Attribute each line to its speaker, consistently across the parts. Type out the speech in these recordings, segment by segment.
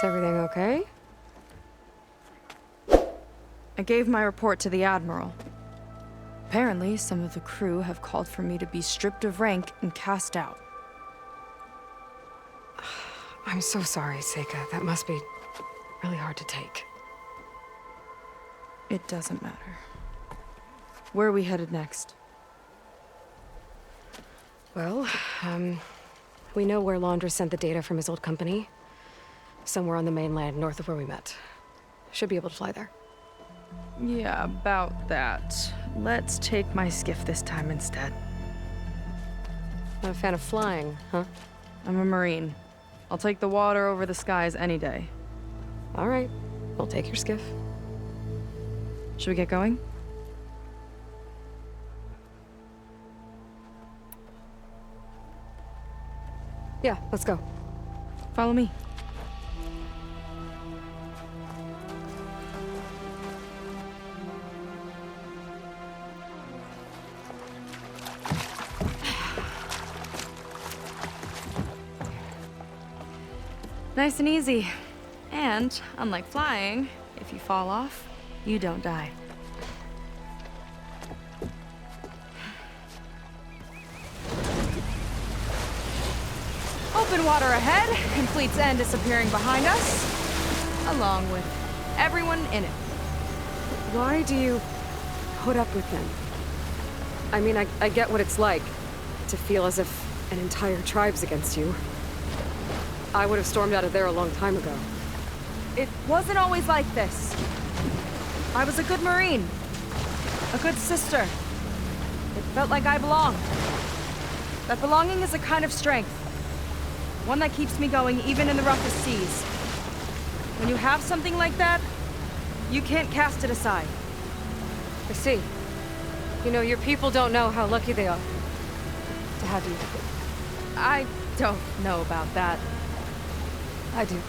Speaker 1: everything okay?
Speaker 2: I gave my report to the Admiral. Apparently, some of the crew have called for me to be stripped of rank and cast out.
Speaker 1: I'm so sorry, Seika. That must be really hard to take.
Speaker 2: It doesn't matter. Where are we headed next?
Speaker 1: Well, we know where Laundra sent the data from his old company. Somewhere on the mainland, north of where we met. Should be able to fly there.
Speaker 2: Yeah, about that. Let's take my skiff this time instead.
Speaker 1: Not a fan of flying, huh?
Speaker 2: I'm a Marine. I'll take the water over the skies any day.
Speaker 1: All right, we'll take your skiff.
Speaker 2: Should we get going?
Speaker 1: Yeah, let's go.
Speaker 2: Follow me. Nice and easy. And, unlike flying, if you fall off, you don't die. Open water ahead, and Fleet's End disappearing behind us, along with everyone in it.
Speaker 1: Why do you put up with them? I mean, I get what it's like to feel as if an entire tribe's against you. I would have stormed out of there a long time ago.
Speaker 2: It wasn't always like this. I was a good Marine. A good sister. It felt like I belonged. That belonging is a kind of strength. One that keeps me going even in the roughest seas. When you have something like that, you can't cast it aside.
Speaker 1: I see. You know, your people don't know how lucky they are to have you.
Speaker 2: I don't know about that.
Speaker 1: I do.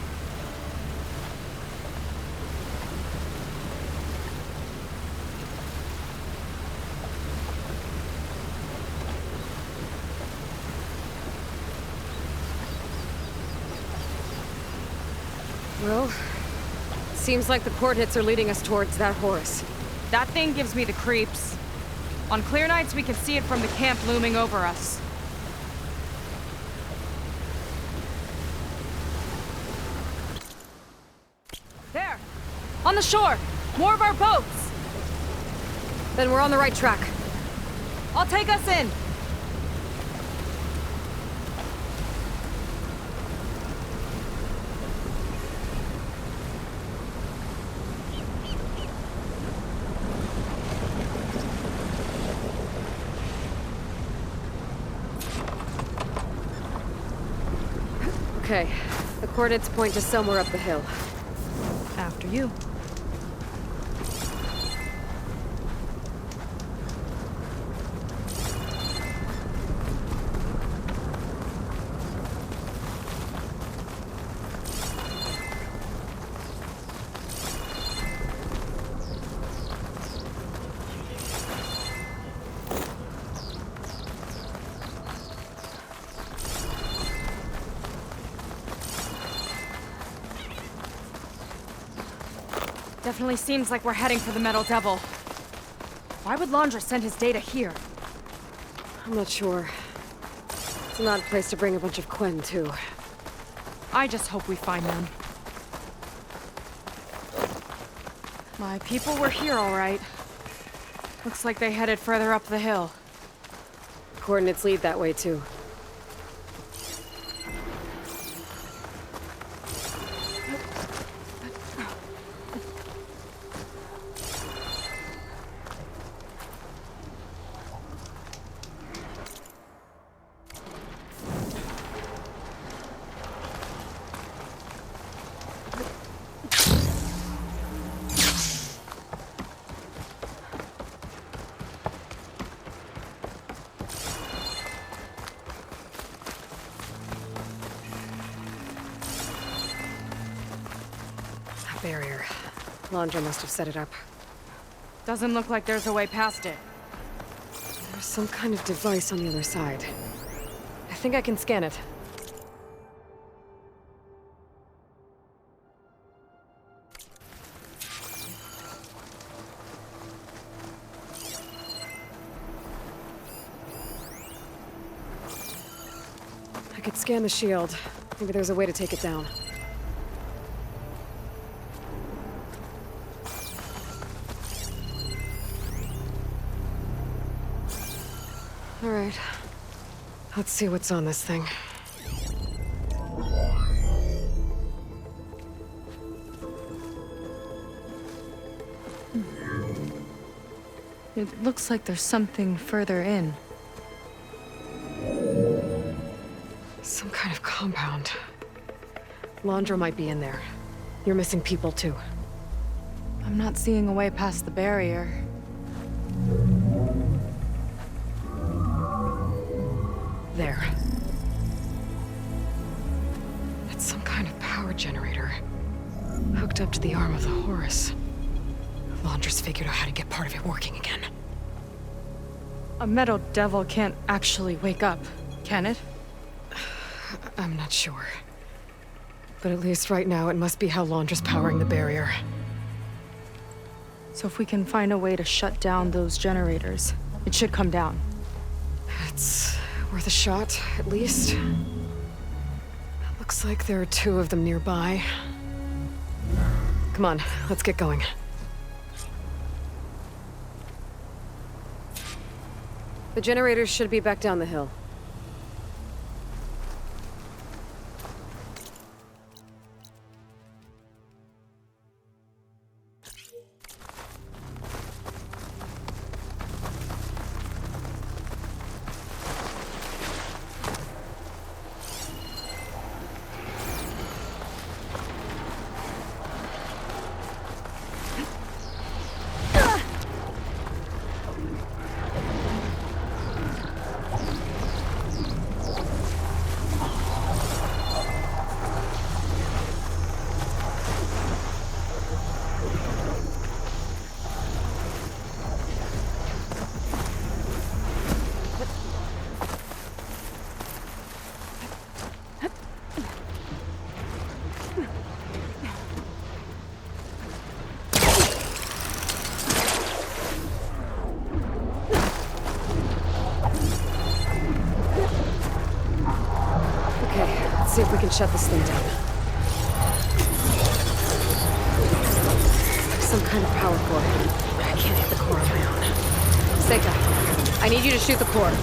Speaker 1: Well, seems like the coordinates are leading us towards that Horus.
Speaker 2: That thing gives me the creeps. On clear nights, we can see it from the camp looming over us. There! On the shore! More of our boats!
Speaker 1: Then we're on the right track.
Speaker 2: I'll take us in!
Speaker 1: Okay, the coordinates point to somewhere up the hill.
Speaker 2: After you. Definitely seems like we're heading for the Metal Devil. Why would Laundra send his data here?
Speaker 1: I'm not sure. It's an odd place to bring a bunch of Quen, too.
Speaker 2: I just hope we find them. My people were here, all right. Looks like they headed further up the hill.
Speaker 1: Coordinates lead that way, too. Barrier. Laundra must have set it up.
Speaker 2: Doesn't look like there's a way past it.
Speaker 1: There's some kind of device on the other side. I think I can scan it. could scan the shield. Maybe there's a way to take it down. All right. Let's see what's on this thing.
Speaker 2: It looks like there's something further in.
Speaker 1: Some kind of compound. Laundra might be in there. You're missing people too.
Speaker 2: I'm not seeing a way past the barrier.
Speaker 1: There. That's some kind of power generator. Hooked up to the arm of the Horus. Laundra's figured out how to get part of it working again.
Speaker 2: A metal devil can't actually wake up, can it?
Speaker 1: I'm not sure. But at least right now, it must be how Laundra's powering the barrier.
Speaker 2: So if we can find a way to shut down those generators, it should come down.
Speaker 1: It's worth a shot, at least. It looks like there are 2 of them nearby. Come on, let's get going. The generators should be back down the hill. See if we can shut this thing down. Some kind of power core. I can't hit the core on my own. Seika, I need you to shoot the core.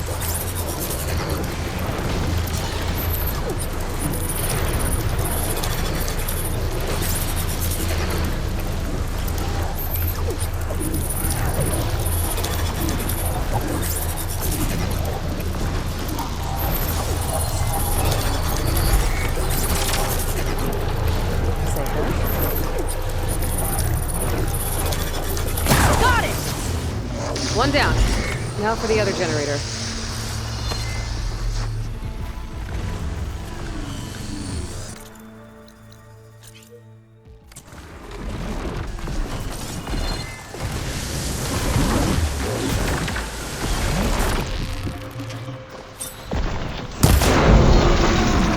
Speaker 1: One down. Now for the other generator.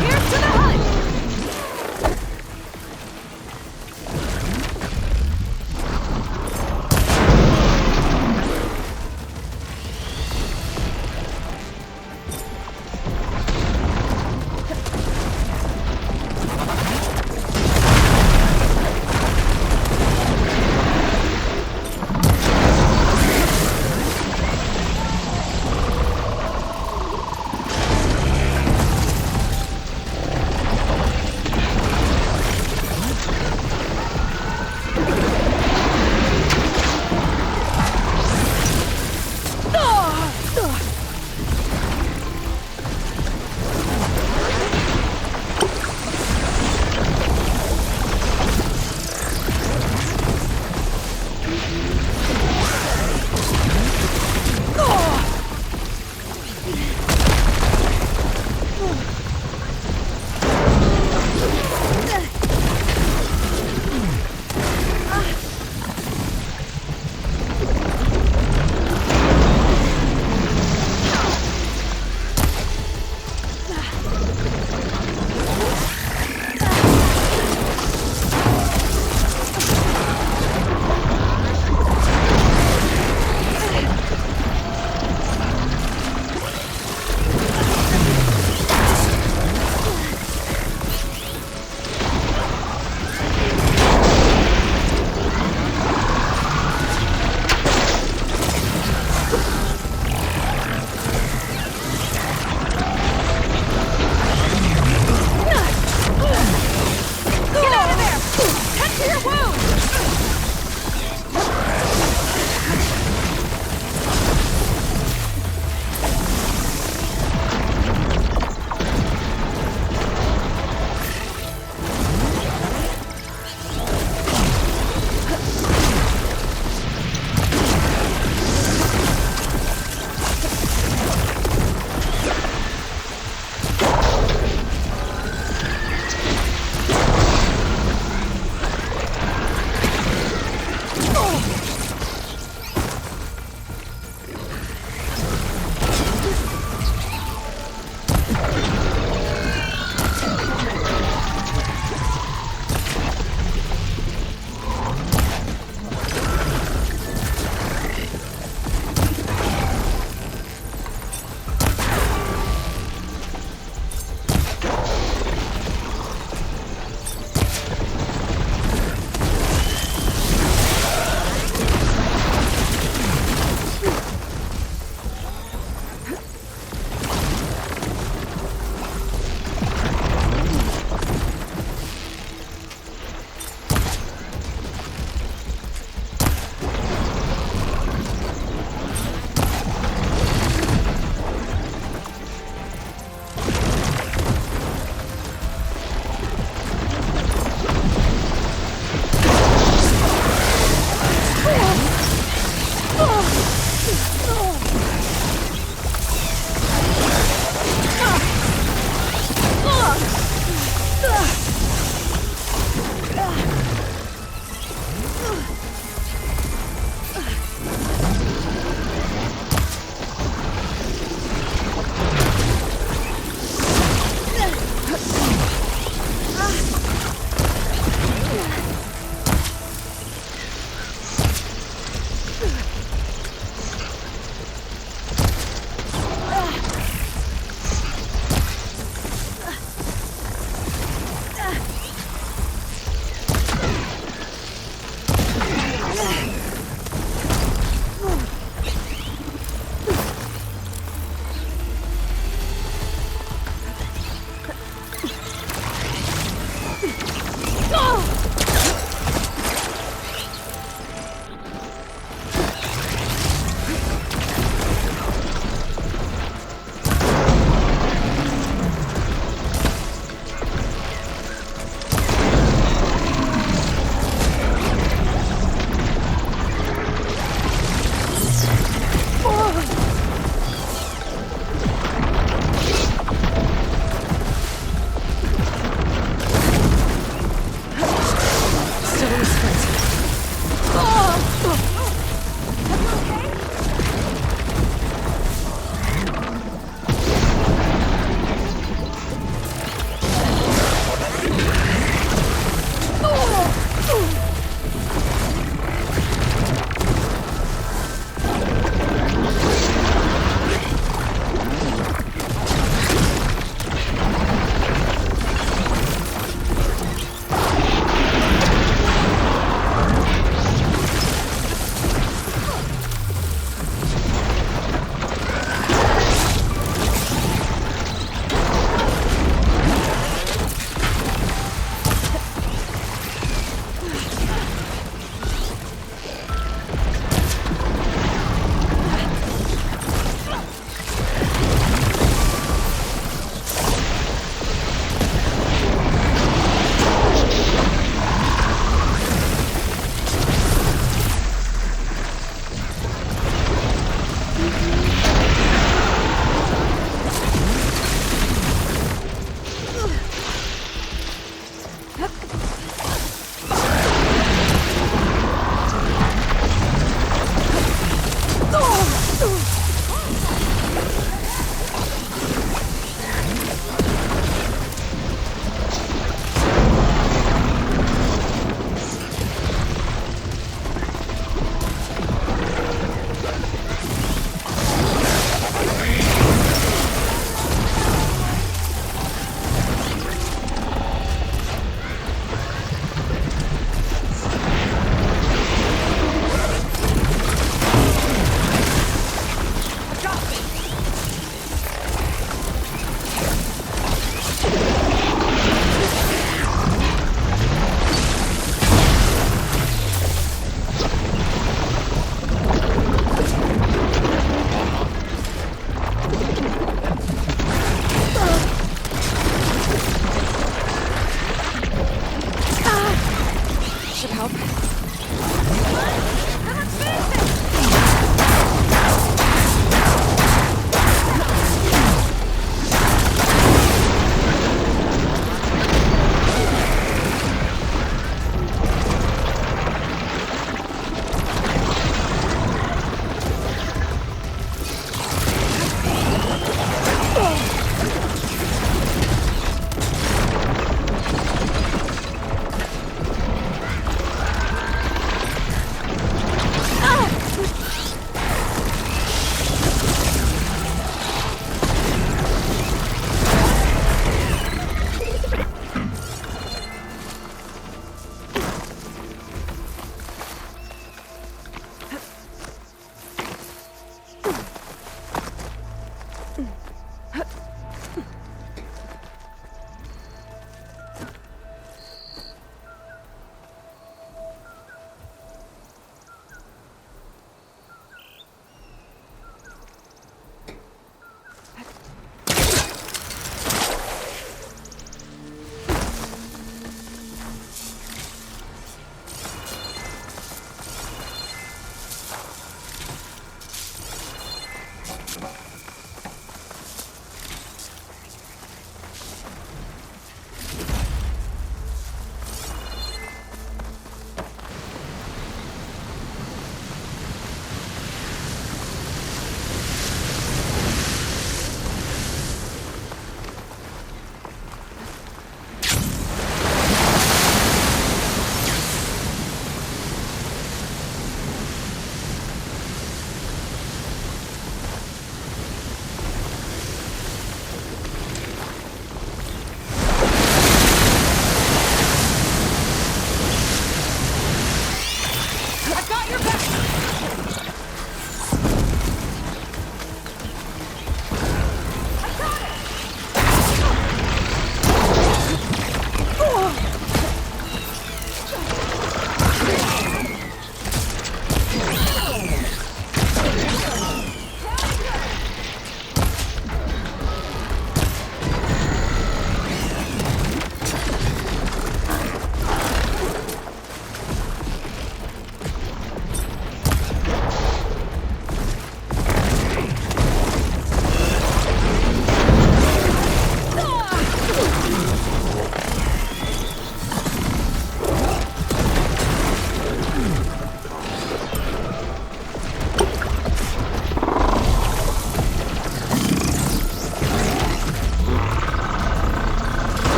Speaker 2: Here's to the hunt!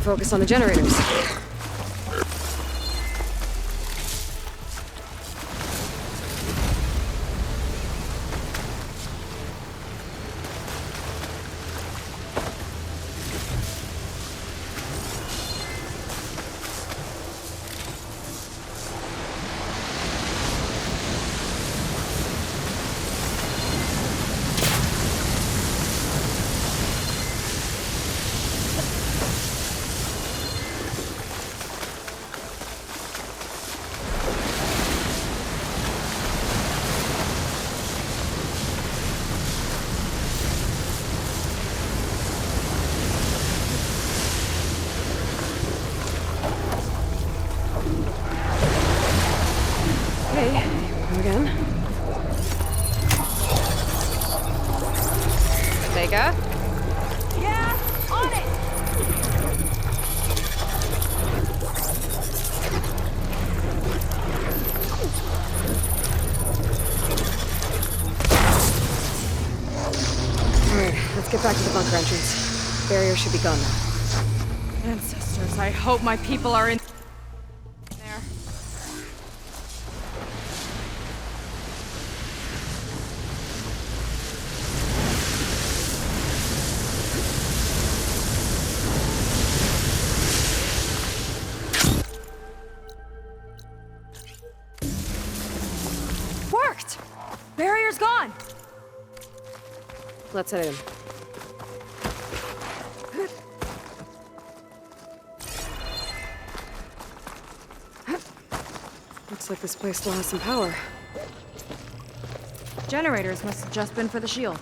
Speaker 1: focus on the generators. Vega?
Speaker 2: Yeah, on it!
Speaker 1: Alright, let's get back to the bunker entrance. Barrier should be gone now.
Speaker 2: Ancestors, I hope my people are in there. Worked! Barrier's gone!
Speaker 1: Let's head in. Looks like this place still has some power.
Speaker 2: Generators must have just been for the shield.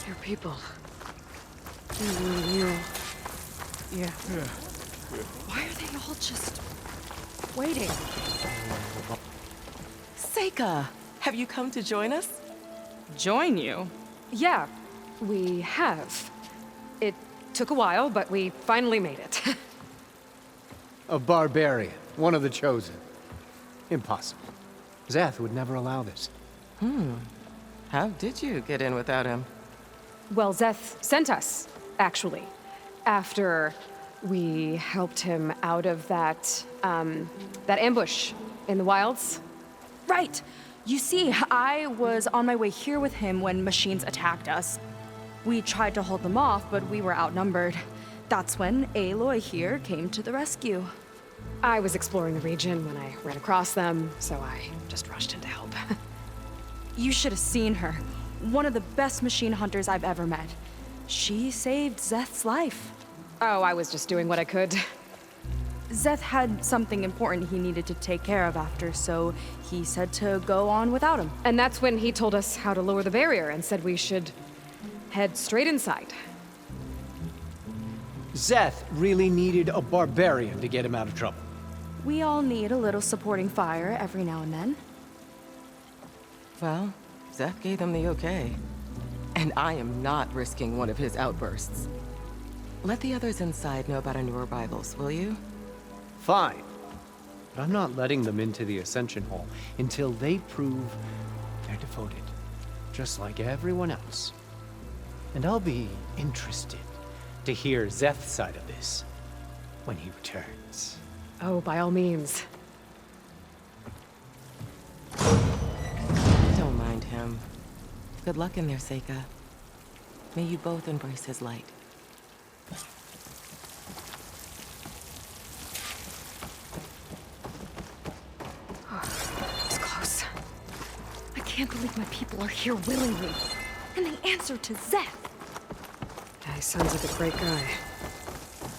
Speaker 1: Your people. They're really real.
Speaker 2: Yeah. Why are they all just waiting?
Speaker 3: Seika, have you come to join us?
Speaker 2: Join you?
Speaker 1: Yeah, we have. It took a while, but we finally made it.
Speaker 4: A barbarian, one of the chosen. Impossible. Zeth would never allow this.
Speaker 3: How did you get in without him?
Speaker 1: Well, Zeth sent us, actually, after we helped him out of that ambush in the wilds.
Speaker 2: Right! You see, I was on my way here with him when machines attacked us. We tried to hold them off, but we were outnumbered. That's when Aloy here came to the rescue.
Speaker 1: I was exploring the region when I ran across them, so I just rushed in to help.
Speaker 2: You should have seen her. One of the best machine hunters I've ever met. She saved Zeth's life.
Speaker 1: Oh, I was just doing what I could.
Speaker 2: Zeth had something important he needed to take care of after, so he said to go on without him.
Speaker 1: And that's when he told us how to lower the barrier and said we should head straight inside.
Speaker 4: Zeth really needed a barbarian to get him out of trouble.
Speaker 2: We all need a little supporting fire every now and then.
Speaker 3: Well, Zeth gave them the okay. And I am not risking one of his outbursts. Let the others inside know about our new arrivals, will you?
Speaker 4: Fine. But I'm not letting them into the Ascension Hall until they prove they're devoted. Just like everyone else. And I'll be interested to hear Zeth's side of this when he returns.
Speaker 1: Oh, by all means.
Speaker 3: Don't mind him. Good luck in there, Seika. May you both embrace his light.
Speaker 1: It's close. I can't believe my people are here willingly.
Speaker 2: And they answered to Zeth.
Speaker 1: Yeah, he sounds like a great guy.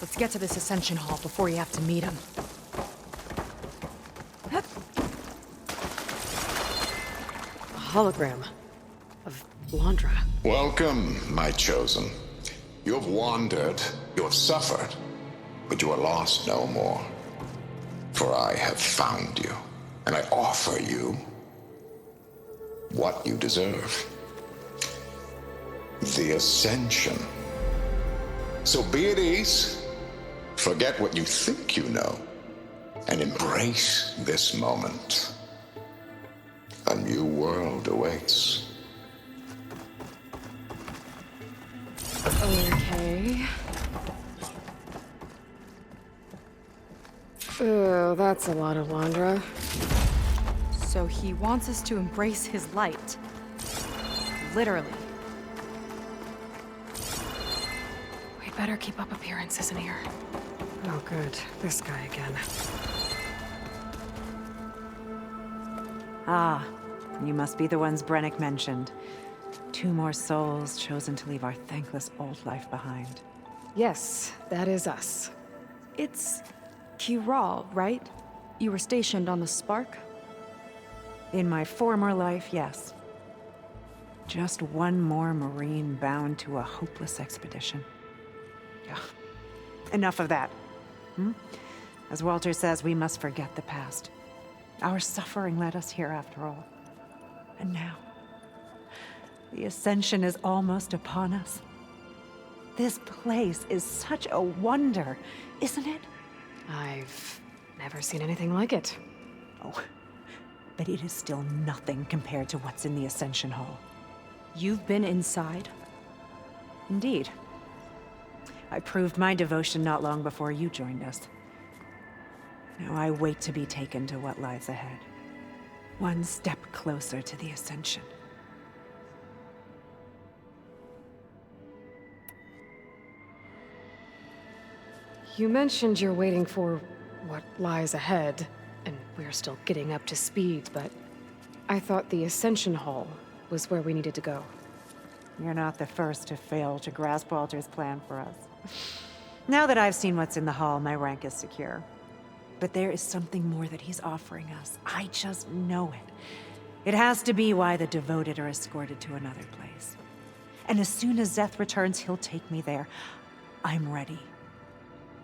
Speaker 2: Let's get to this Ascension Hall before you have to meet him.
Speaker 1: A hologram of Landra.
Speaker 5: Welcome, my chosen. You have wandered, you have suffered, but you are lost no more. For I have found you, and I offer you what you deserve. The Ascension. So be at ease, forget what you think you know, and embrace this moment. A new world awaits.
Speaker 1: Okay. Oh, that's a lot of Landra.
Speaker 2: So he wants us to embrace his light. Literally.
Speaker 1: We better keep up appearances in here. Oh, good. This guy again.
Speaker 6: Ah, you must be the ones Brennick mentioned. 2 more souls chosen to leave our thankless old life behind.
Speaker 1: Yes, that is us.
Speaker 2: It's Kiral, right? You were stationed on the Spark?
Speaker 6: In my former life, yes. Just one more Marine bound to a hopeless expedition. Ugh. Enough of that. As Walter says, we must forget the past. Our suffering led us here after all. And now, the Ascension is almost upon us. This place is such a wonder, isn't it?
Speaker 1: I've never seen anything like it.
Speaker 6: Oh, but it is still nothing compared to what's in the Ascension Hall.
Speaker 2: You've been inside?
Speaker 6: Indeed. I proved my devotion not long before you joined us. Now I wait to be taken to what lies ahead. One step closer to the Ascension.
Speaker 1: You mentioned you're waiting for what lies ahead, and we're still getting up to speed, but I thought the Ascension Hall was where we needed to go.
Speaker 6: You're not the first to fail to grasp Walter's plan for us. Now that I've seen what's in the hall, my rank is secure. But there is something more that he's offering us. I just know it. It has to be why the devoted are escorted to another place. And as soon as Zeth returns, he'll take me there. I'm ready.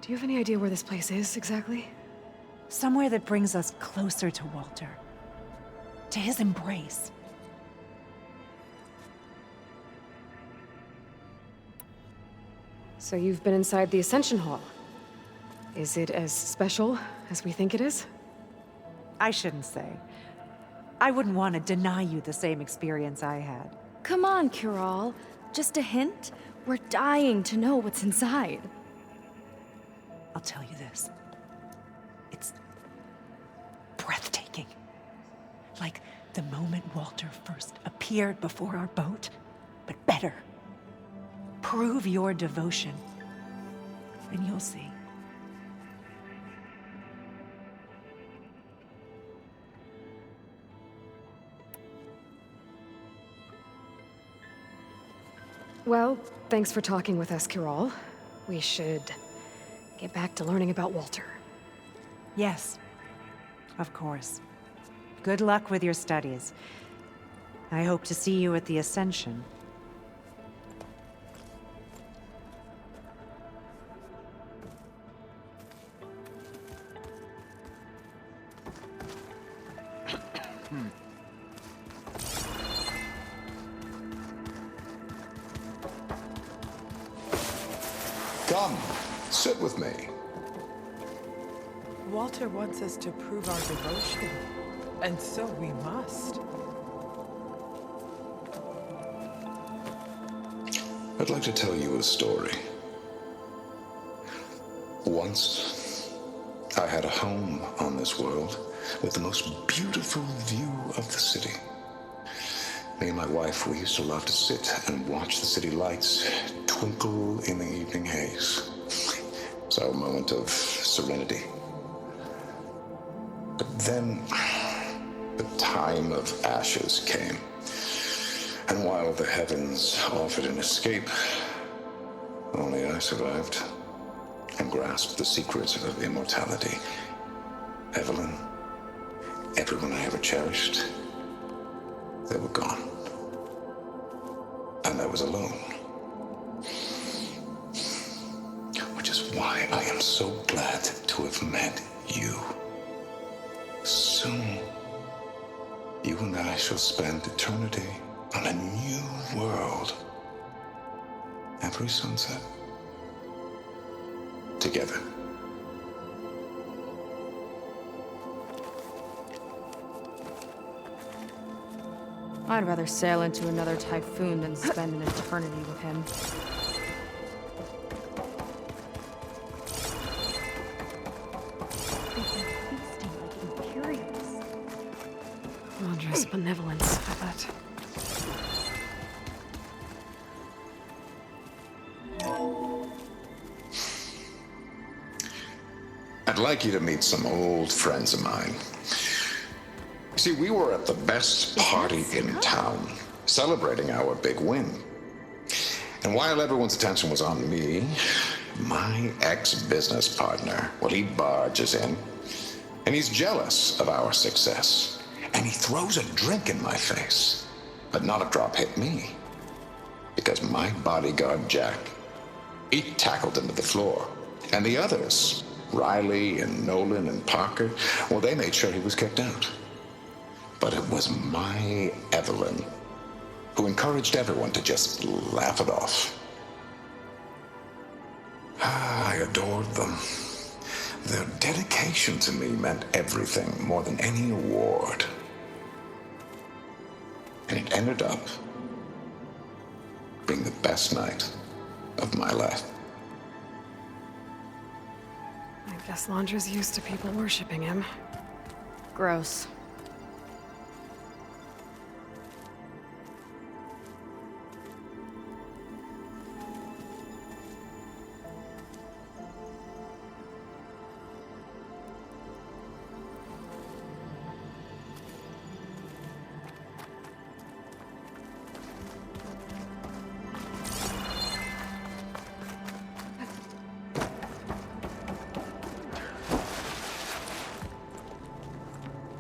Speaker 1: Do you have any idea where this place is, exactly?
Speaker 6: Somewhere that brings us closer to Walter. To his embrace.
Speaker 1: So you've been inside the Ascension Hall. Is it as special as we think it is?
Speaker 6: I shouldn't say. I wouldn't want to deny you the same experience I had.
Speaker 2: Come on, Kiral. Just a hint? We're dying to know what's inside.
Speaker 6: I'll tell you this. It's breathtaking. Like the moment Walter first appeared before our boat, but better. Prove your devotion, and you'll see.
Speaker 1: Well, thanks for talking with us, Kiral. We should get back to learning about Walter.
Speaker 6: Yes, of course. Good luck with your studies. I hope to see you at the Ascension.
Speaker 5: Come, sit with me.
Speaker 7: Walter wants us to prove our devotion, and so we must.
Speaker 5: I'd like to tell you a story. Once, I had a home on this world with the most beautiful view of the city. Me and my wife, we used to love to sit and watch the city lights twinkle in the evening haze. It's our moment of serenity. But then, the time of ashes came. And while the heavens offered an escape, only I survived and grasped the secrets of immortality. Evelyn, everyone I ever cherished, they were gone. And I was alone. Which is why I am so glad to have met you. Soon, you and I shall spend eternity on a new world. Every sunset, together.
Speaker 2: I'd rather sail into another typhoon than spend an eternity with him.
Speaker 1: Londra's benevolence, I bet.
Speaker 5: I'd like you to meet some old friends of mine. See, we were at the best party in town, celebrating our big win. And while everyone's attention was on me, my ex-business partner, well, he barges in, and he's jealous of our success. And he throws a drink in my face, but not a drop hit me. Because my bodyguard, Jack, he tackled him to the floor. And the others, Riley and Nolan and Parker, well, they made sure he was kicked out. But it was my Evelyn who encouraged everyone to just laugh it off. I adored them. Their dedication to me meant everything, more than any award. And it ended up being the best night of my life.
Speaker 1: I guess Londra's used to people worshipping him.
Speaker 2: Gross.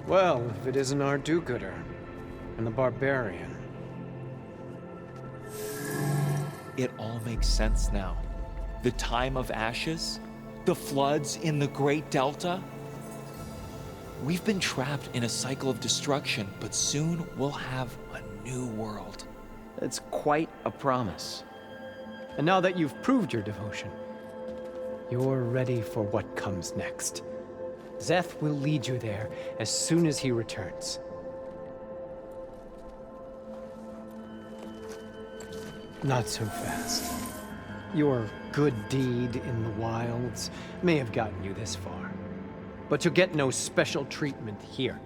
Speaker 4: Well, if it isn't our do-gooder and the barbarian.
Speaker 8: It all makes sense now. The time of ashes, the floods in the Great Delta. We've been trapped in a cycle of destruction, but soon we'll have a new world.
Speaker 9: It's quite a promise.
Speaker 4: And now that you've proved your devotion, you're ready for what comes next. Zeth will lead you there as soon as he returns. Not so fast. Your good deed in the wilds may have gotten you this far, but you'll get no special treatment here.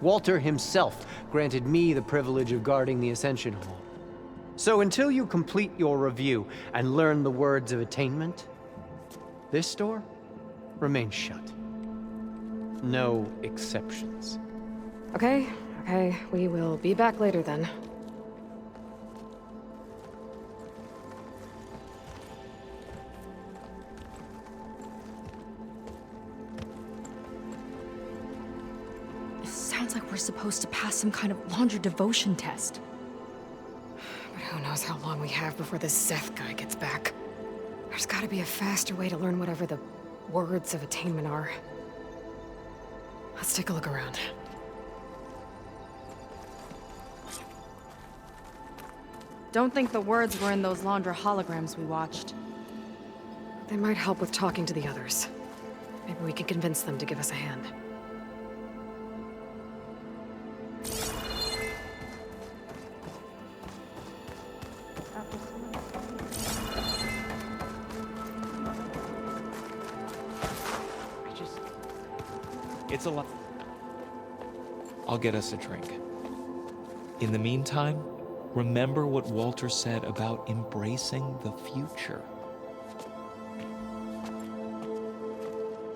Speaker 4: Walter himself granted me the privilege of guarding the Ascension Hall. So until you complete your review and learn the words of attainment, this door remains shut. No exceptions.
Speaker 1: Okay, we will be back later then.
Speaker 2: It sounds like we're supposed to pass some kind of Laundra devotion test.
Speaker 1: But who knows how long we have before this Zeth guy gets back. There's gotta be a faster way to learn whatever the words of attainment are. Let's take a look around.
Speaker 2: Don't think the words were in those Laundra holograms we watched.
Speaker 1: They might help with talking to the others. Maybe we can convince them to give us a hand.
Speaker 8: It's a lot. I'll get us a drink. In the meantime, remember what Walter said about embracing the future.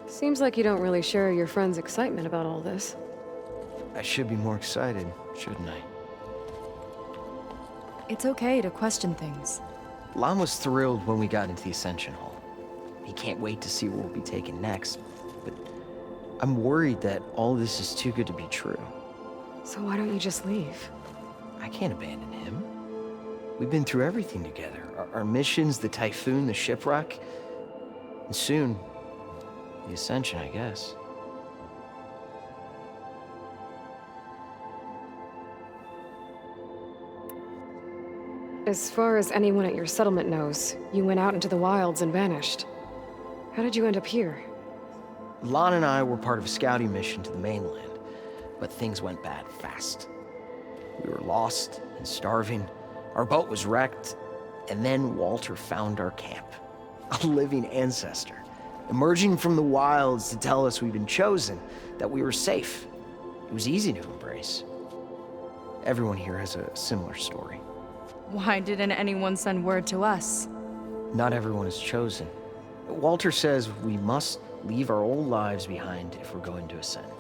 Speaker 1: Seems like you don't really share your friend's excitement about all this.
Speaker 9: I should be more excited, shouldn't I?
Speaker 2: It's okay to question things.
Speaker 9: Lon was thrilled when we got into the Ascension Hall. He can't wait to see where we'll be taken next, but I'm worried that all this is too good to be true.
Speaker 1: So why don't you just leave?
Speaker 9: I can't abandon him. We've been through everything together. Our missions, the typhoon, the shipwreck, and soon, the Ascension, I guess.
Speaker 1: As far as anyone at your settlement knows, you went out into the wilds and vanished. How did you end up here?
Speaker 9: Lon and I were part of a scouting mission to the mainland, but things went bad fast. We were lost and starving, our boat was wrecked, and then Walter found our camp. A living ancestor, emerging from the wilds to tell us we'd been chosen, that we were safe. It was easy to embrace. Everyone here has a similar story.
Speaker 2: Why didn't anyone send word to us?
Speaker 9: Not everyone is chosen. Walter says we must leave our old lives behind if we're going to ascend.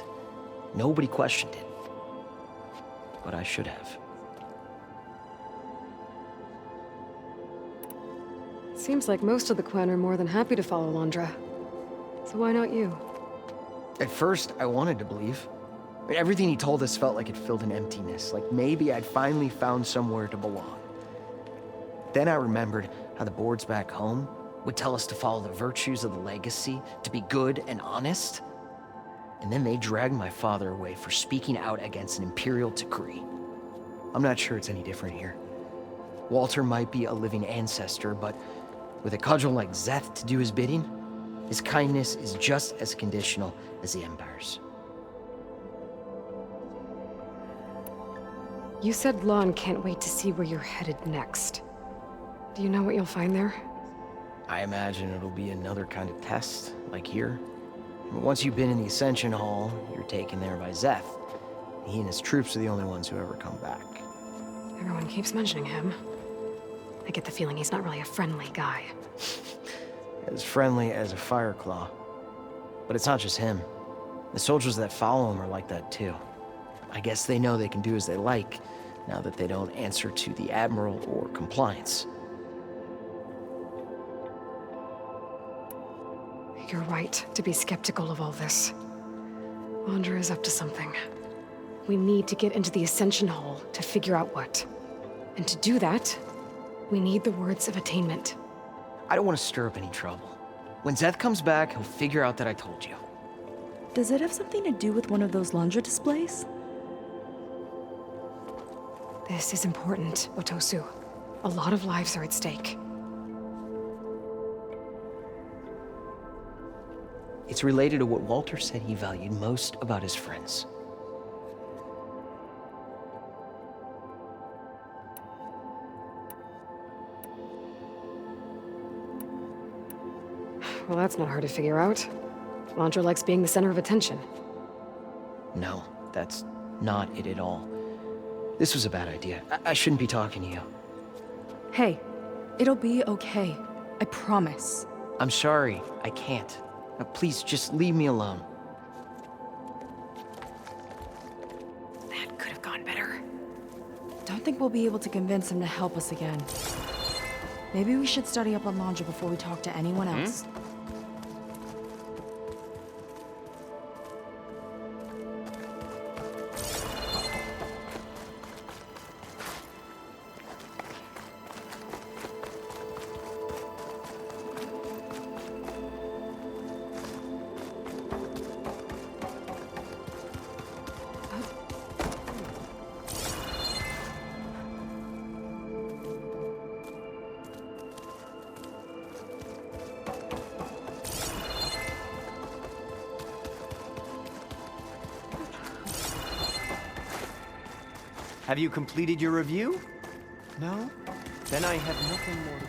Speaker 9: Nobody questioned it. But I should have.
Speaker 1: Seems like most of the Quen are more than happy to follow Londra. So why not you?
Speaker 9: At first, I wanted to believe. I mean, everything he told us felt like it filled an emptiness, like maybe I'd finally found somewhere to belong. Then I remembered how the boards back home would tell us to follow the virtues of the legacy, to be good and honest. And then they dragged my father away for speaking out against an imperial decree. I'm not sure it's any different here. Walter might be a living ancestor, but with a cudgel like Zeth to do his bidding, his kindness is just as conditional as the Empire's.
Speaker 1: You said Lon can't wait to see where you're headed next. Do you know what you'll find there?
Speaker 9: I imagine it'll be another kind of test, like here. Once you've been in the Ascension Hall, you're taken there by Zeth. He and his troops are the only ones who ever come back.
Speaker 1: Everyone keeps mentioning him. I get the feeling he's not really a friendly guy.
Speaker 9: As friendly as a Fireclaw. But it's not just him. The soldiers that follow him are like that too. I guess they know they can do as they like, now that they don't answer to the Admiral or compliance.
Speaker 1: You're right to be skeptical of all this. Londra is up to something. We need to get into the Ascension Hall to figure out what. And to do that, we need the words of attainment.
Speaker 9: I don't want to stir up any trouble. When Zeth comes back, he'll figure out that I told you.
Speaker 2: Does it have something to do with one of those Londra displays?
Speaker 1: This is important, Otosu. A lot of lives are at stake.
Speaker 9: It's related to what Walter said he valued most about his friends.
Speaker 1: Well, that's not hard to figure out. Londra likes being the center of attention.
Speaker 9: No, that's not it at all. This was a bad idea. I shouldn't be talking to you.
Speaker 2: Hey, it'll be okay. I promise.
Speaker 9: I'm sorry, I can't. Now, please, just leave me alone.
Speaker 1: That could have gone better.
Speaker 2: Don't think we'll be able to convince him to help us again. Maybe we should study up on Londra before we talk to anyone else.
Speaker 4: Have you completed your review? No? Then I have nothing more to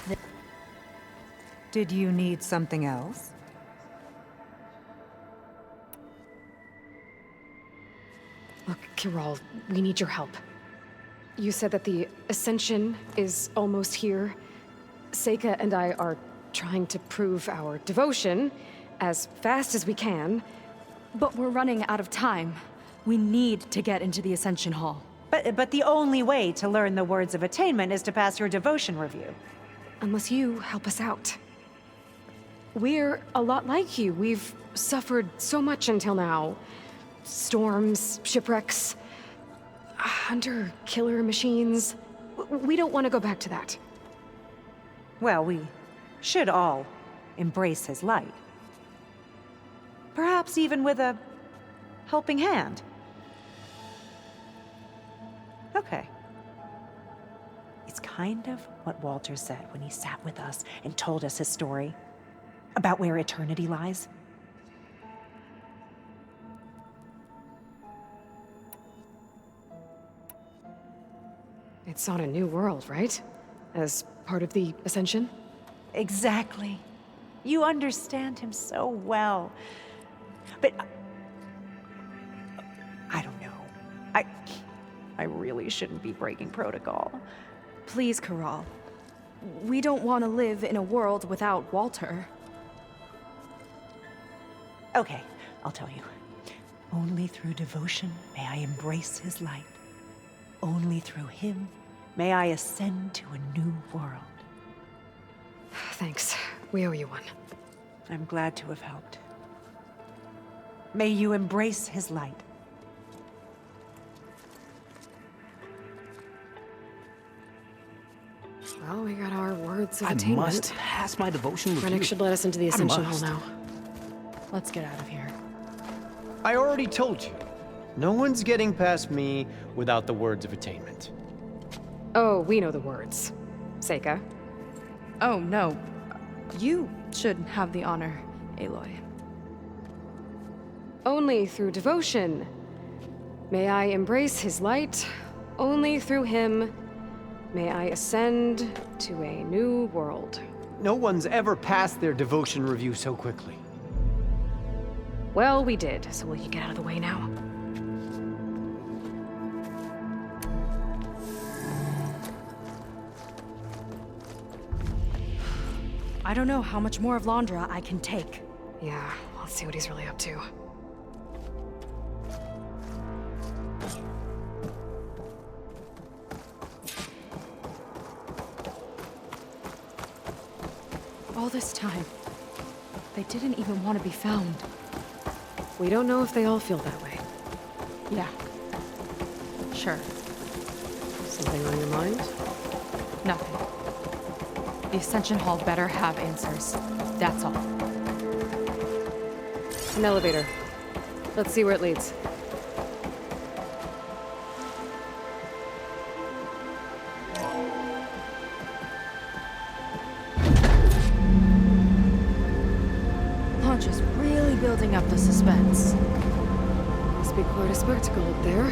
Speaker 4: say.
Speaker 6: Did you need something else?
Speaker 1: Look, Kirol, we need your help. You said that the Ascension is almost here. Seika and I are trying to prove our devotion as fast as we can.
Speaker 2: But we're running out of time. We need to get into the Ascension Hall.
Speaker 6: But the only way to learn the words of attainment is to pass your devotion review.
Speaker 1: Unless you help us out. We're a lot like you. We've suffered so much until now. Storms, shipwrecks, hunter-killer machines. We don't want to go back to that.
Speaker 6: Well, we should all embrace his light. Perhaps even with a helping hand. Okay. It's kind of what Walter said when he sat with us and told us his story. About where eternity lies?
Speaker 1: It's on a new world, right? As part of the Ascension?
Speaker 6: Exactly. You understand him so well. But I don't know. I really shouldn't be breaking protocol.
Speaker 2: Please, Corral. We don't want to live in a world without Walter.
Speaker 6: Okay, I'll tell you. Only through devotion may I embrace his light. Only through him may I ascend to a new world.
Speaker 1: Thanks. We owe you one.
Speaker 6: I'm glad to have helped. May you embrace his light.
Speaker 1: Well, we got our words of
Speaker 10: I
Speaker 1: attainment.
Speaker 10: must pass my devotion with
Speaker 1: Rennick
Speaker 10: you.
Speaker 1: should let us into the Ascension Hall
Speaker 10: must.
Speaker 1: now.
Speaker 2: Let's get out of here.
Speaker 4: I already told you. No one's getting past me without the words of attainment.
Speaker 1: Oh, we know the words. Seika.
Speaker 2: Oh, no. You should have the honor, Aloy.
Speaker 1: Only through devotion may I embrace his light. Only through him may I ascend to a new world.
Speaker 4: No one's ever passed their devotion review so quickly.
Speaker 1: Well, we did, so will you get out of the way now?
Speaker 2: I don't know how much more of Londra I can take.
Speaker 1: Yeah, let's see what he's really up to.
Speaker 2: All this time, they didn't even want to be found.
Speaker 1: We don't know if they all feel that way.
Speaker 2: Yeah. Sure.
Speaker 1: Something on your mind?
Speaker 2: Nothing. The Ascension Hall better have answers. That's all.
Speaker 1: An elevator. Let's see where it leads.
Speaker 2: Launch is really building up the suspense.
Speaker 1: Must be quite a spectacle up there.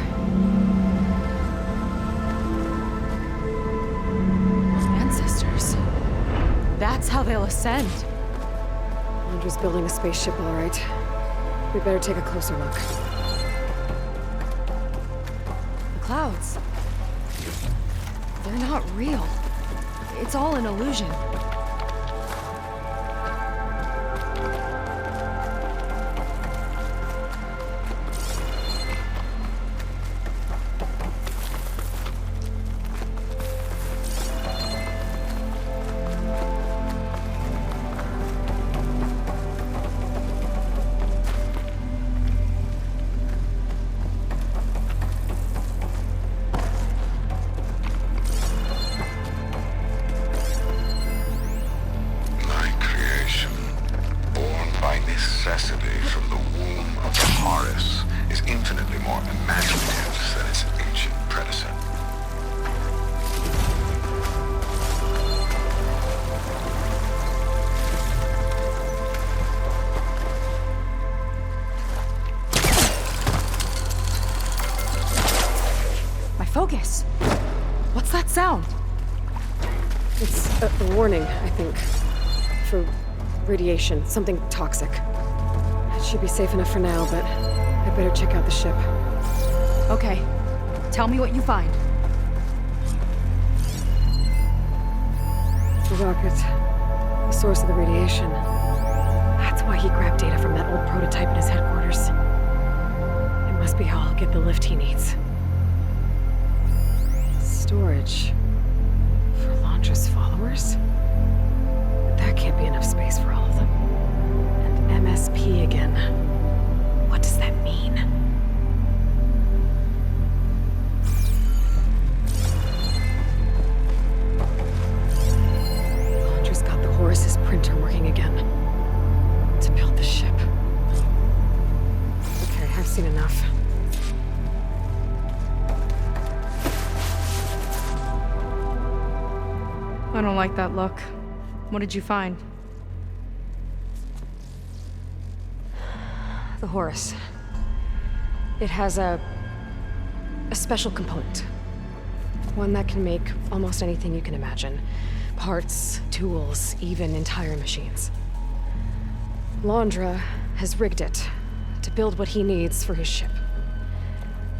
Speaker 2: Ancestors. That's how they'll ascend.
Speaker 1: Londra's building a spaceship, all right. We better take a closer look.
Speaker 2: The clouds. They're not real. It's all an illusion.
Speaker 5: My creation, born by necessity from the womb of Horus, is infinitely more imaginative than its ancient predecessor.
Speaker 2: My focus. What's that sound?
Speaker 1: It's a warning, I think. For radiation, something toxic. It should be safe enough for now, but I better check out the ship.
Speaker 2: Okay. Tell me what you find.
Speaker 1: The rocket. The source of the radiation. That's why he grabbed data from that old prototype in his headquarters. It must be how I'll get the lift he needs. Storage. For Londra's followers? That can't be enough space for all of them. And MSP again. What does that mean? Londra's got the Horus's printer working again. To build the ship. Okay, I've seen enough.
Speaker 2: I don't like that look. What did you find?
Speaker 1: The Horus. It has a special component. One that can make almost anything you can imagine. Parts, tools, even entire machines. Londra has rigged it to build what he needs for his ship.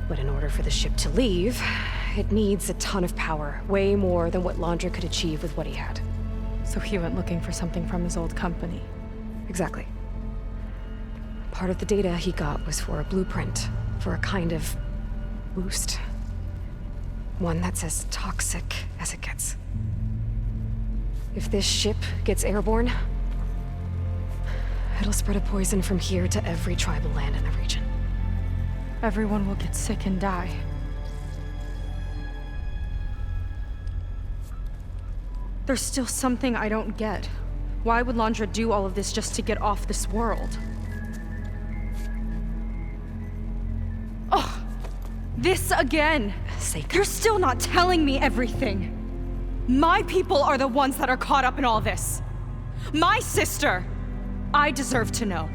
Speaker 1: But in order for the ship to leave, it needs a ton of power, way more than what Londra could achieve with what he had.
Speaker 2: So he went looking for something from his old company.
Speaker 1: Exactly. Part of the data he got was for a blueprint, for a kind of boost. One that's as toxic as it gets. If this ship gets airborne, it'll spread a poison from here to every tribal land in the region.
Speaker 2: Everyone will get sick and die. There's still something I don't get. Why would Londra do all of this just to get off this world? Oh, this again!
Speaker 1: Seika.
Speaker 2: You're still not telling me everything. My people are the ones that are caught up in all this. My sister! I deserve to know.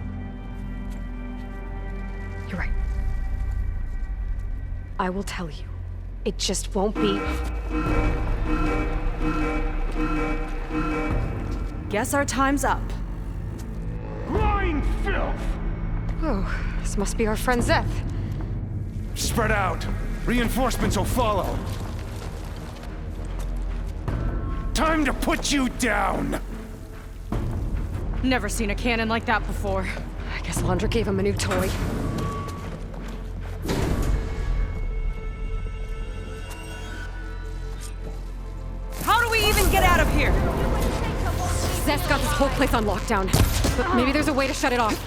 Speaker 1: You're right. I will tell you. It just won't be...
Speaker 2: Guess our time's up.
Speaker 11: Lying filth!
Speaker 1: Oh, this must be our friend Zeth.
Speaker 11: Spread out. Reinforcements will follow. Time to put you down!
Speaker 2: Never seen a cannon like that before.
Speaker 1: I guess Londra gave him a new toy.
Speaker 2: How do we even get out of here?
Speaker 1: Zeth's got this whole place on lockdown. But maybe there's a way to shut it off.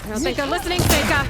Speaker 1: I don't think they're listening, Seika.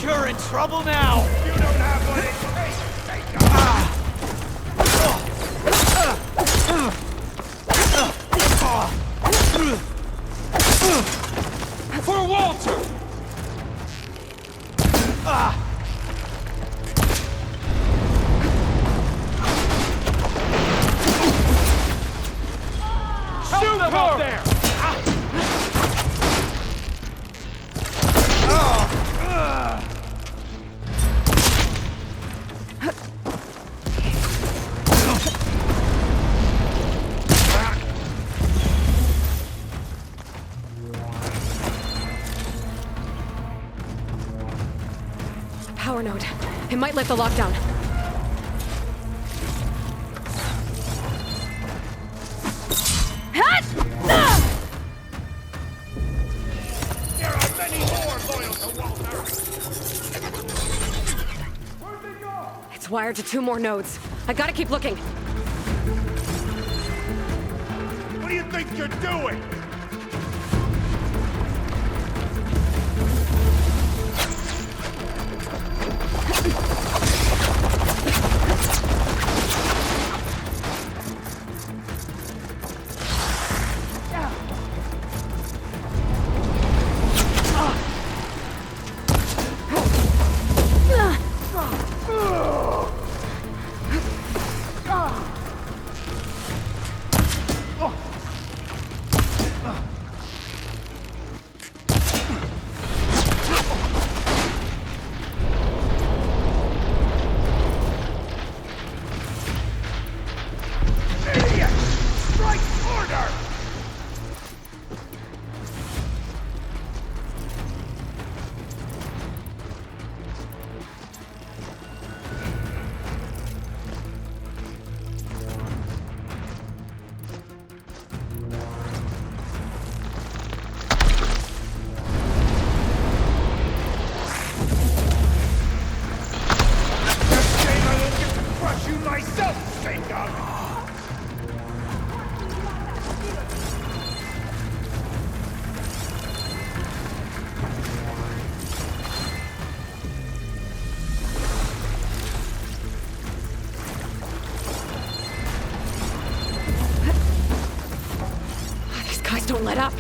Speaker 8: You're in trouble now!
Speaker 11: You don't have what it takes! For Walter! Shoot them up there!
Speaker 1: Power node. It might lift the lockdown.
Speaker 11: There are many more loyal to Walter! Where'd they go?
Speaker 1: It's wired to 2 more nodes. I gotta keep looking.
Speaker 11: What do you think you're doing? faster! You myself, Jacob!
Speaker 1: These guys don't let up.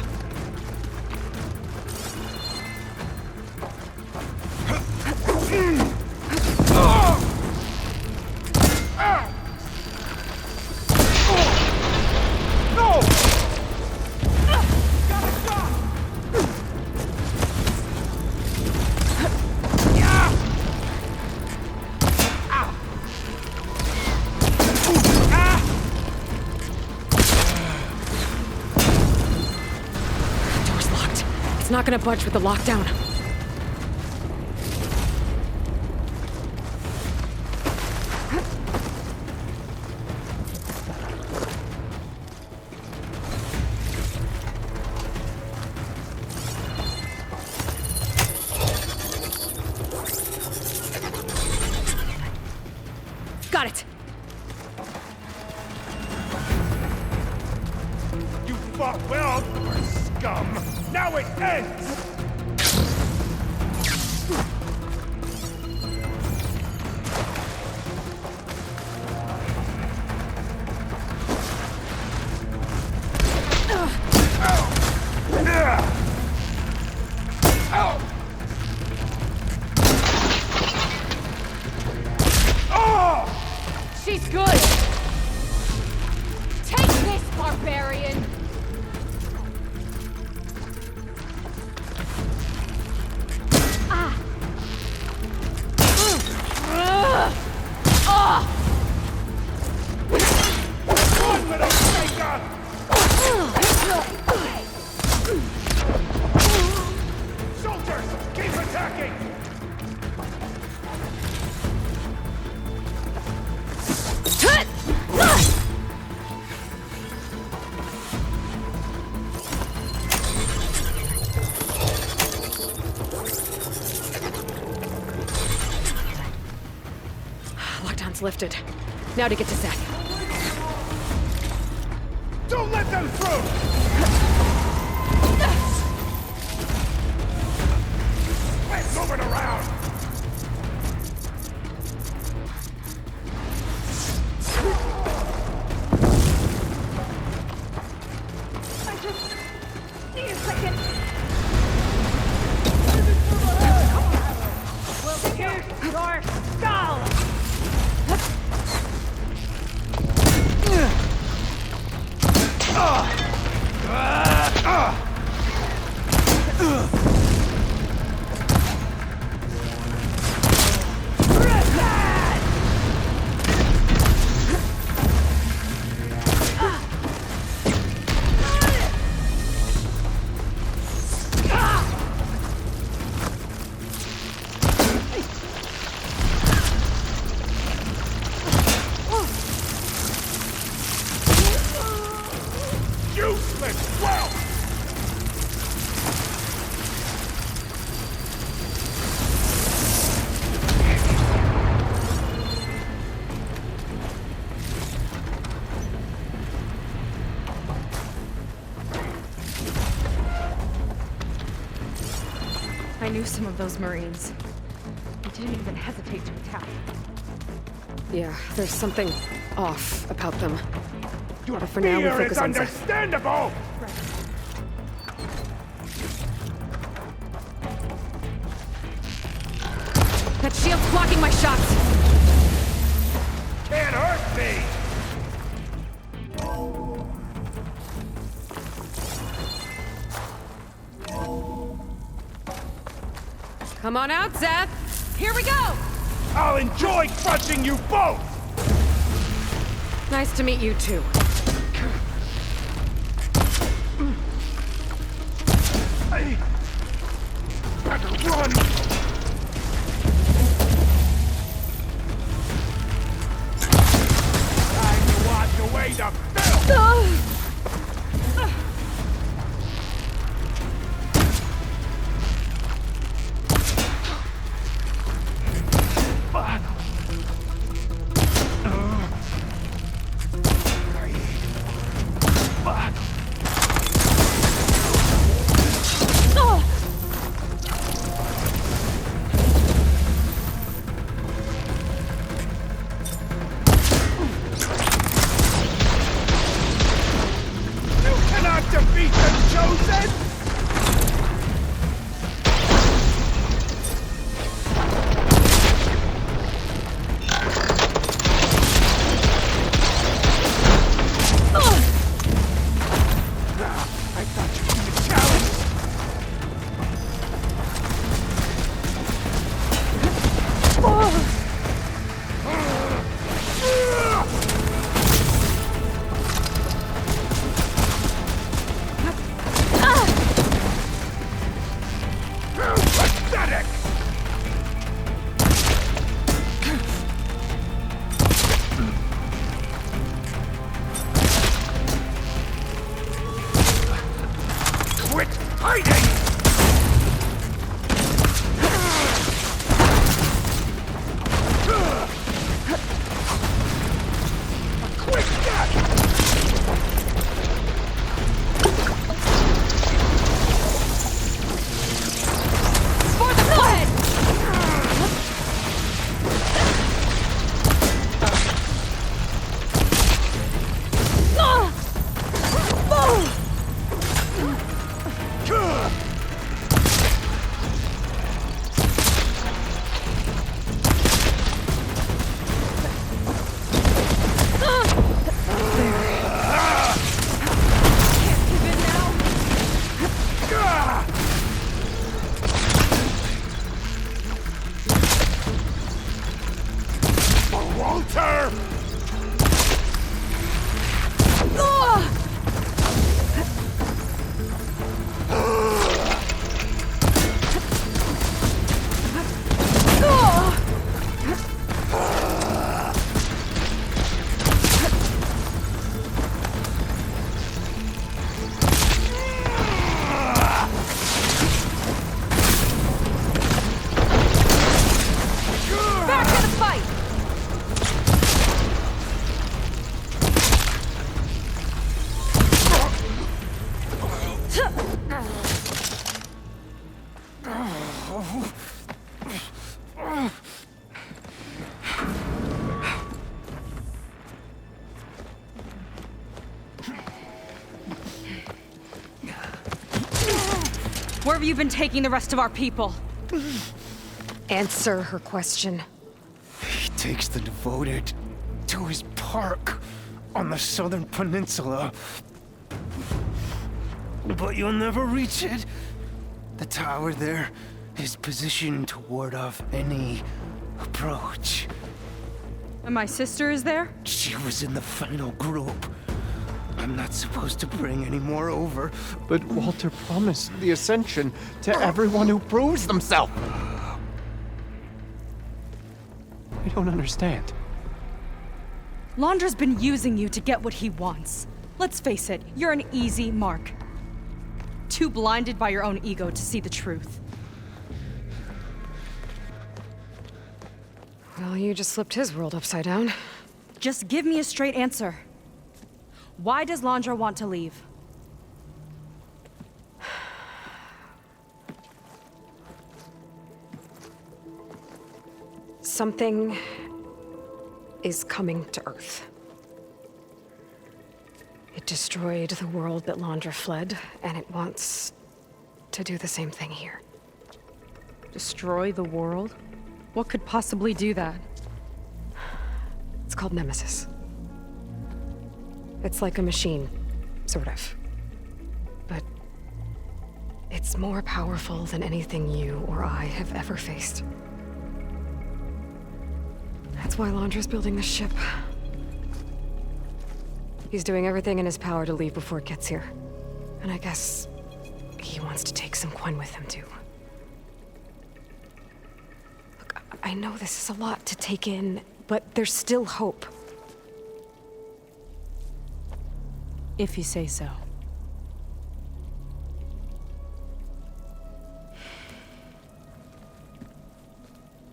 Speaker 1: It's not gonna budge with the lockdown. Got it!
Speaker 11: You fought well, scum! Now it ends!
Speaker 1: She's good! Take this, barbarian!
Speaker 11: One little shaker! Soldiers, keep attacking!
Speaker 1: Lockdown's lifted. Now to get to Seth.
Speaker 11: Don't let them through! Let's move it around!
Speaker 2: I just need a second. We'll shoot your skull!
Speaker 11: Useless wealth!
Speaker 2: I knew some of those Marines. They didn't even hesitate to attack.
Speaker 1: Yeah, there's something off about them.
Speaker 11: Your
Speaker 1: But for now, we
Speaker 11: fear
Speaker 1: focus
Speaker 11: is
Speaker 1: on Seth.
Speaker 11: understandable!
Speaker 1: That shield's blocking my shots!
Speaker 11: Can't hurt me!
Speaker 1: Come on out, Seth! Here we go!
Speaker 11: I'll enjoy crushing you both!
Speaker 1: Nice to meet you, too.
Speaker 11: chosen? I thought you'd be a challenge. Pathetic! Quit hiding! Quick death!
Speaker 2: For the blood!
Speaker 11: Walter!
Speaker 2: Back to the fight! Where have you been taking the rest of our people?
Speaker 1: Answer her question.
Speaker 11: He takes the devoted to his park on the southern peninsula. But you'll never reach it. The tower there is positioned to ward off any approach.
Speaker 2: And my sister is there?
Speaker 11: She was in the final group. I'm not supposed to bring any more over.
Speaker 4: But Walter promised the Ascension to everyone who proves themselves. I don't understand.
Speaker 2: Londra's been using you to get what he wants. Let's face it, you're an easy mark. Too blinded by your own ego to see the truth.
Speaker 1: Well, you just flipped his world upside down.
Speaker 2: Just give me a straight answer. Why does Londra want to leave?
Speaker 1: Something is coming to Earth. It destroyed the world that Londra fled, and it wants to do the same thing here.
Speaker 2: Destroy the world? What could possibly do that?
Speaker 1: It's called Nemesis. It's like a machine, sort of. But it's more powerful than anything you or I have ever faced. That's why Londra's building the ship. He's doing everything in his power to leave before it gets here. And I guess he wants to take some coin with him, too. Look, I know this is a lot to take in, but there's still hope.
Speaker 2: If you say so.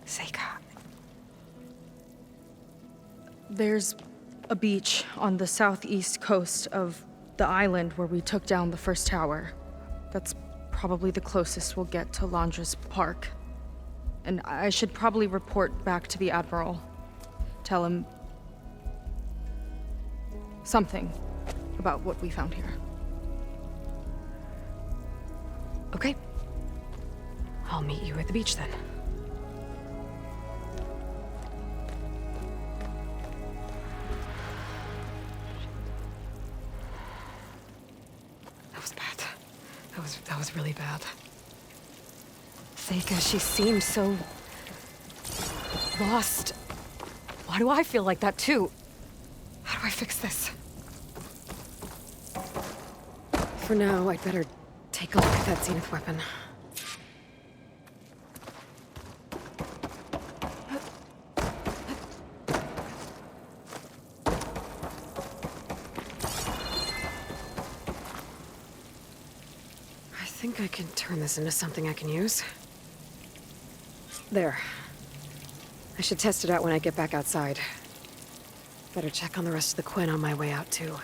Speaker 1: Seika.
Speaker 2: There's a beach on the southeast coast of the island where we took down the first tower. That's probably the closest we'll get to Londra's park. And I should probably report back to the Admiral. Tell him something about what we found here.
Speaker 1: Okay. I'll meet you at the beach then. That was bad. That was really bad. Seika, she seemed so lost. Why do I feel like that too? How do I fix this? For now, I'd better take a look at that Zenith weapon. I think I can turn this into something I can use. There. I should test it out when I get back outside. Better check on the rest of the Quinn on my way out, too.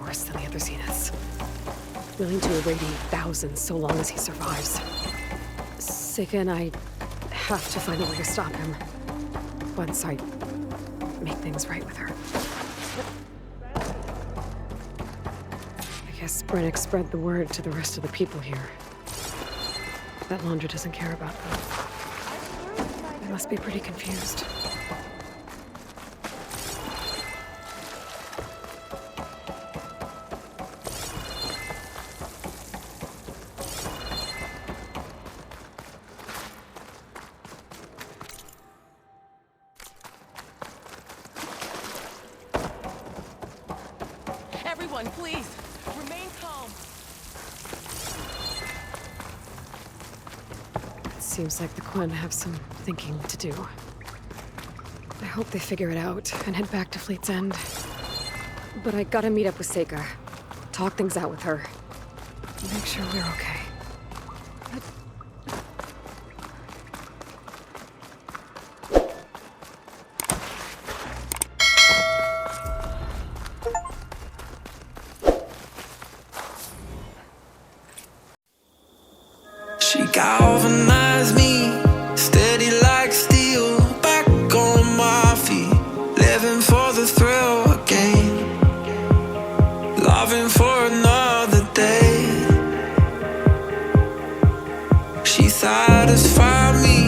Speaker 1: Worse than the other Zeniths. Willing to irradiate thousands so long as he survives. Seika and I have to find a way to stop him. Once I make things right with her. I guess Brennick spread the word to the rest of the people here. That Laundra doesn't care about them. They must be pretty confused.
Speaker 3: Everyone, please, remain calm.
Speaker 1: It seems like the Quinn have some thinking to do. I hope they figure it out and head back to Fleet's End. But I gotta meet up with Seika. Talk things out with her. Make sure we're okay.
Speaker 12: She galvanized me, steady like steel, back on my feet, living for the thrill again, loving for another day. She satisfied me.